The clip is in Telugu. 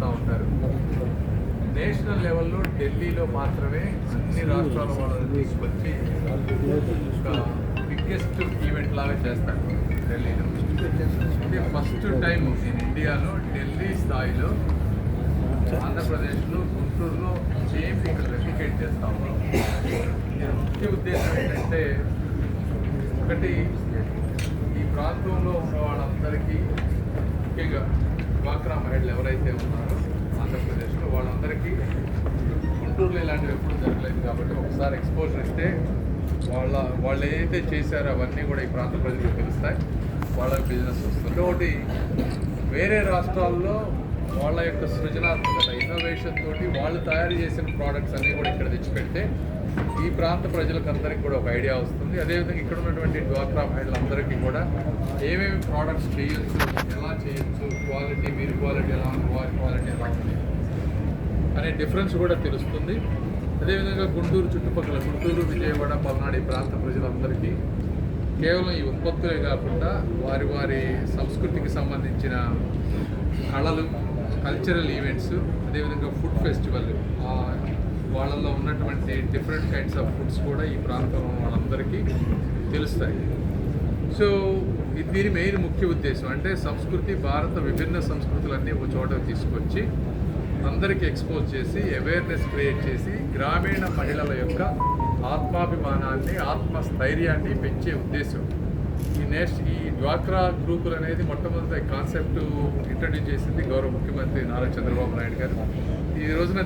వెళ్తూ ఉంటారు. నేషనల్ లెవెల్లో ఢిల్లీలో మాత్రమే అన్ని రాష్ట్రాల వాళ్ళని తీసుకొచ్చి ఒక బిగ్గెస్ట్ ఈవెంట్ లాగా చేస్తారు ఢిల్లీలో. ఇది ఫస్ట్ టైం నేను ఇండియాలో ఢిల్లీ స్థాయిలో ఆంధ్రప్రదేశ్లో గుంటూరులో సేమ్ ఇక్కడ రెప్లికేట్ చేస్తా ఉన్నాం. ముఖ్య ఉద్దేశం ఏంటంటే, ఒకటి ఈ ప్రాంతంలో ఉన్న వాళ్ళందరికీ, ముఖ్యంగా డ్వాక్రా మహిళలు ఎవరైతే ఉన్నారో ఆంధ్రప్రదేశ్లో, వాళ్ళందరికీ గుంటూరులో ఇలాంటివి ఎప్పుడు జరగలేదు కాబట్టి ఒకసారి ఎక్స్పోజర్ ఇస్తే వాళ్ళు ఏదైతే చేశారో అవన్నీ కూడా ఈ ప్రాంత ప్రజలకు తెలుస్తాయి, వాళ్ళకి బిజినెస్ వస్తుంది. ఒకటి వేరే రాష్ట్రాల్లో వాళ్ళ యొక్క సృజనాత్మకత, ఇన్నోవేషన్ తోటి వాళ్ళు తయారు చేసిన ప్రోడక్ట్స్ అన్నీ కూడా ఇక్కడ తెచ్చిపెడితే ఈ ప్రాంత ప్రజలకు అందరికీ కూడా ఒక ఐడియా వస్తుంది. అదేవిధంగా ఇక్కడ ఉన్నటువంటి డ్వాక్రా మహిళలందరికీ కూడా ఏమేమి ప్రోడక్ట్స్ చేయొచ్చు, ఎలా చేయొచ్చు, క్వాలిటీ, వీరి క్వాలిటీ ఎలా ఉంది, వారి క్వాలిటీ ఎలా ఉంది అనే డిఫరెన్స్ కూడా తెలుస్తుంది. అదేవిధంగా గుంటూరు చుట్టుపక్కల, గుంటూరు, విజయవాడ, పల్నాడు ఈ ప్రాంత ప్రజలందరికీ కేవలం ఈ ఉత్పత్తులే కాకుండా వారి వారి సంస్కృతికి సంబంధించిన కళలు, కల్చరల్ ఈవెంట్స్, అదేవిధంగా ఫుడ్ ఫెస్టివల్, వాళ్ళల్లో ఉన్నటువంటి డిఫరెంట్ కైండ్స్ ఆఫ్ ఫుడ్స్ కూడా ఈ ప్రాంతం వాళ్ళందరికీ తెలుస్తాయి. సో దీని మెయిన్ ముఖ్య ఉద్దేశం అంటే సంస్కృతి, భారత విభిన్న సంస్కృతులన్నీ ఒక చోట తీసుకొచ్చి అందరికీ ఎక్స్పోజ్ చేసి అవేర్నెస్ క్రియేట్ చేసి గ్రామీణ మహిళల యొక్క ఆత్మాభిమానాన్ని, ఆత్మస్థైర్యాన్ని పెంచే ఉద్దేశం. ఈ డ్వాక్రా గ్రూపులు అనేది మొట్టమొదటి కాన్సెప్ట్ ఇంట్రడ్యూస్ చేసింది గౌరవ ముఖ్యమంత్రి నారా చంద్రబాబు నాయుడు గారు. ఈ రోజున